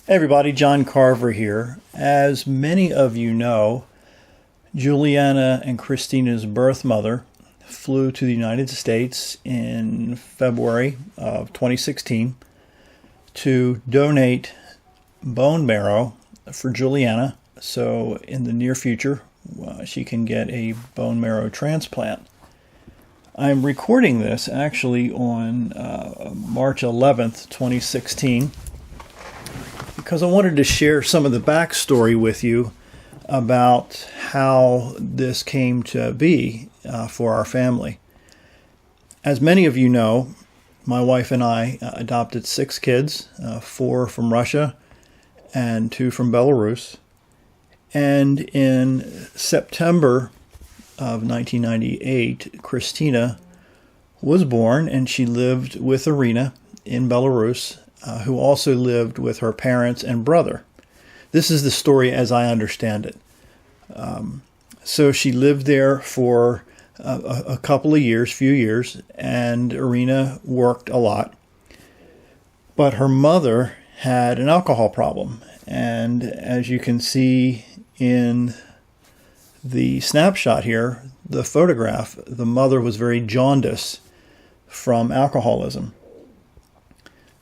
Hey everybody, John Carver here. As many of you know, Juliana and Kristina's birth mother flew to the United States in February of 2016 to donate bone marrow for Juliana, so in the near future she can get a bone marrow transplant. I'm recording this actually on March 11th, 2016, because I wanted to share some of the backstory with you about how this came to be for our family. As many of you know, my wife and I adopted 6 kids, 4 from Russia and 2 from Belarus. And in September of 1998, Kristina was born, and she lived with Iryna in Belarus, who also lived with her parents and brother. This is the story as I understand it. So she lived there for a couple of years, few years, and Iryna worked a lot. But her mother had an alcohol problem, and as you can see in the snapshot here, the photograph, the mother was very jaundiced from alcoholism.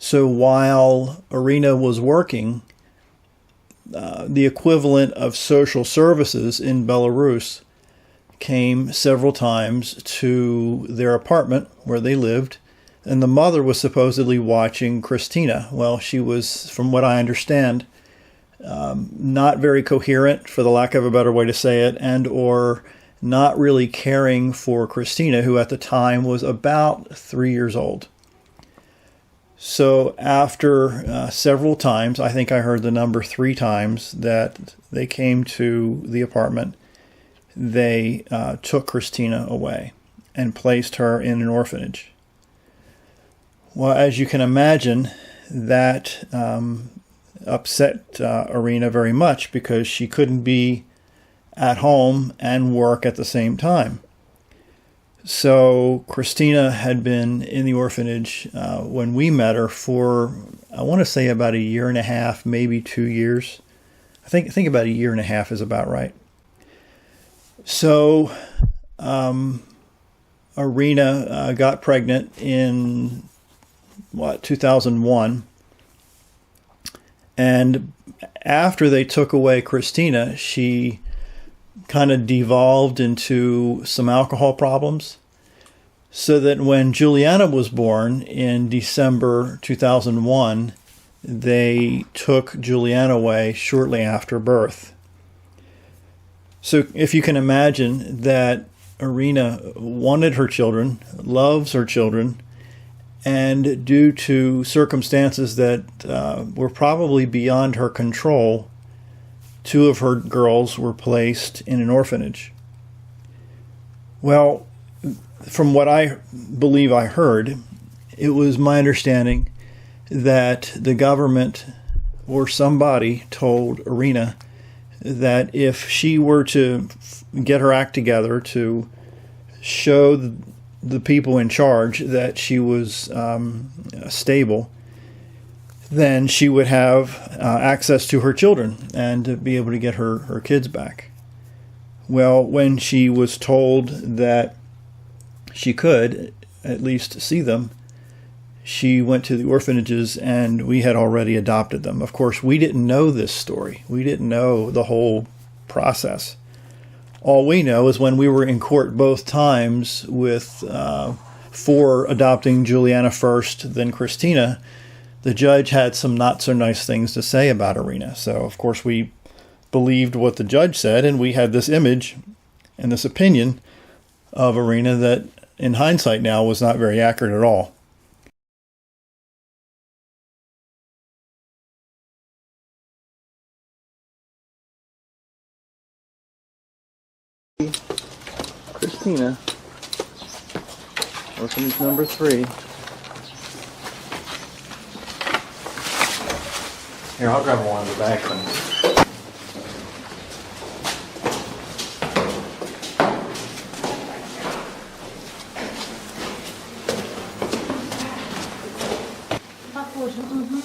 So while Iryna was working, the equivalent of social services in Belarus came several times to their apartment where they lived, and the mother was supposedly watching Kristina. Well, she was, from what I understand, not very coherent, for the lack of a better way to say it, and or not really caring for Kristina, who at the time was about 3 years old. So after several times, I think I heard the number 3 times, that they came to the apartment, they took Kristina away and placed her in an orphanage. Well, as you can imagine, that upset Iryna very much, because she couldn't be at home and work at the same time. So Kristina had been in the orphanage when we met her for, I want to say, about 1.5 years, maybe 2 years. I think about 1.5 years is about right. So Iryna got pregnant in 2001. And after they took away Kristina, she kind of devolved into some alcohol problems, so that when Juliana was born in December 2001, they took Juliana away shortly after birth. So if you can imagine that Iryna wanted her children, loves her children, and due to circumstances that were probably beyond her control, 2 of her girls were placed in an orphanage. Well, from what I believe I heard, it was my understanding that the government or somebody told Iryna that if she were to get her act together, to show the people in charge that she was stable, then she would have access to her children and to be able to get her kids back. Well, when she was told that she could at least see them, she went to the orphanages, and we had already adopted them. Of course, we didn't know this story. We didn't know the whole process. All we know is when we were in court both times for adopting Juliana first, then Kristina, the judge had some not so nice things to say about Iryna. So, of course, we believed what the judge said, and we had this image and this opinion of Iryna that, in hindsight now, was not very accurate at all. Kristina, orphanage number 3. Here, I'll grab one of the bag things. Похоже, угу.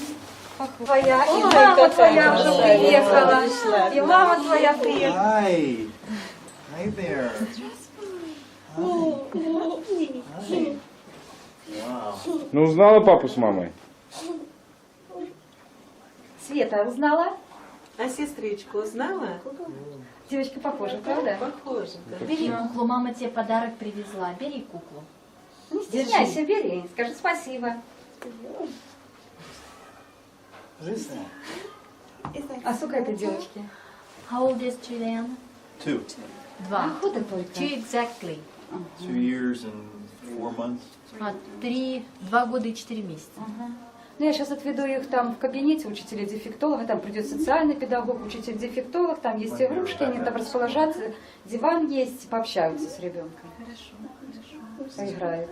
Твоя, и мама твоя уже приехала. И мама твоя приехала. Hi. Hi there. Hi. Wow. Ну, узнала папу с мамой? Света узнала? А сестричку узнала? Девочка похожа, правда? Похоже. Да. Бери куклу, мама тебе подарок привезла. Бери куклу. Не стесняйся, бери. Скажи спасибо. А сколько этой девочки? How old is Juliana? 2. 2. Года только. 2 exactly. 2 years and 4 months. 2 года и 4 месяца. Ну, я сейчас отведу их там в кабинете учителя-дефектолога, там придет социальный педагог, учитель-дефектолог, там есть игрушки, они там расположатся, диван есть, пообщаются с ребенком. Хорошо. Поиграют.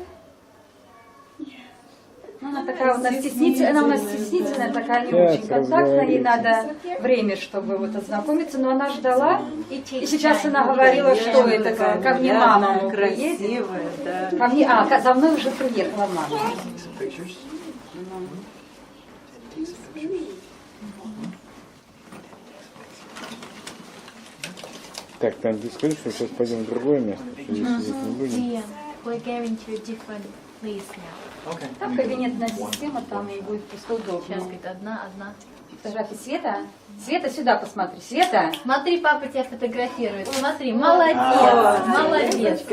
Ну, она такая у нас стеснительная, она у нас стеснительная, такая не очень контактная, ей надо время, чтобы вот ознакомиться, но она ждала, и сейчас она говорила, что это, ко мне мама приедет. Красивая, да. Ко мне, за мной уже приехала мама. Так, там ты скажи, что сейчас пойдем в другое место, что здесь сидеть не будем. Dear, we're going to a different place now. Okay. Там кабинетная система, там и будет просто Сейчас, удобно. говорит, одна. Фотографии Света? Света, сюда посмотри. Света! Смотри, папа тебя фотографирует. Смотри, молодец, молодец.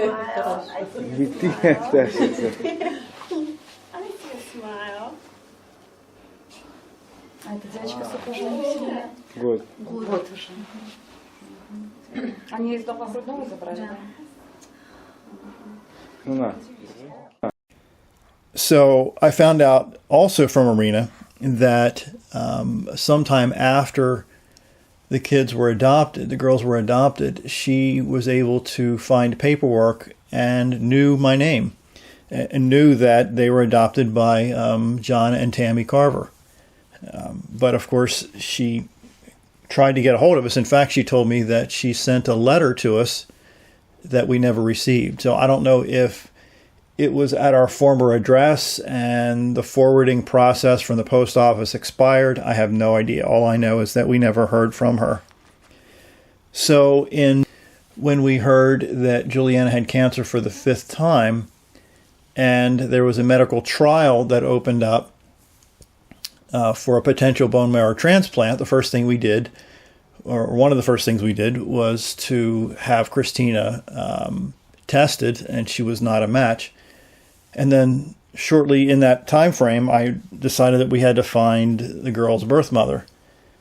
Ведь ты останешься. А эта девочка сколько уже? Год. Год уже. Они из дома грудного забрали? Да. Ну на. So I found out also from Iryna that sometime after the kids were adopted, the girls were adopted, she was able to find paperwork and knew my name and knew that they were adopted by John and Tammy Carver. But of course, she tried to get a hold of us. In fact, she told me that she sent a letter to us that we never received. So I don't know if it was at our former address and the forwarding process from the post office expired. I have no idea. All I know is that we never heard from her. So when we heard that Juliana had cancer for the 5th time and there was a medical trial that opened up for a potential bone marrow transplant, the first thing we did, or one of the first things we did, was to have Kristina tested, and she was not a match. And then shortly in that time frame, I decided that we had to find the girl's birth mother.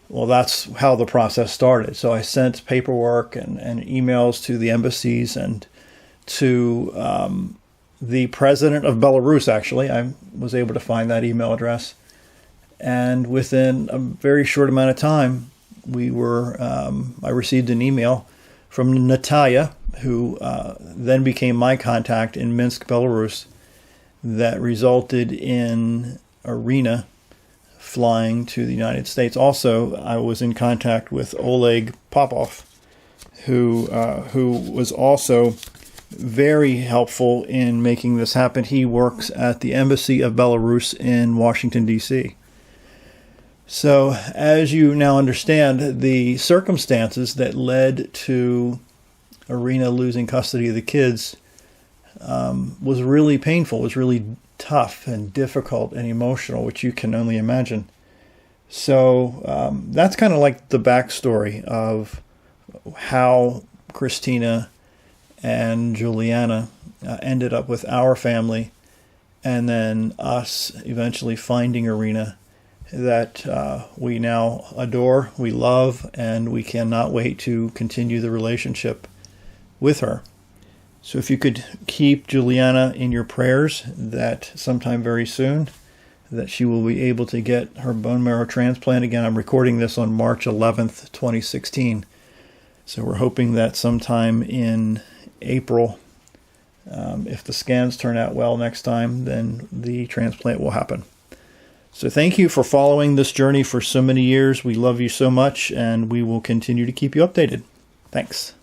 Well, that's how the process started. So I sent paperwork and emails to the embassies and to the president of Belarus, actually. I was able to find that email address. And within a very short amount of time, I received an email from Natalia, who then became my contact in Minsk, Belarus, that resulted in Iryna flying to the United States. Also, I was in contact with Oleg Popov, who was also very helpful in making this happen. He works at the Embassy of Belarus in Washington, D.C. So, as you now understand, the circumstances that led to Iryna losing custody of the kids was really painful, was really tough and difficult and emotional, which you can only imagine. So that's kind of like the backstory of how Kristina and Juliana ended up with our family, and then us eventually finding Iryna, that we now adore, we love, and we cannot wait to continue the relationship with her. So if you could keep Juliana in your prayers, that sometime very soon that she will be able to get her bone marrow transplant. Again, I'm recording this on March 11th, 2016. So we're hoping that sometime in April, if the scans turn out well next time, then the transplant will happen. So thank you for following this journey for so many years. We love you so much, and we will continue to keep you updated. Thanks.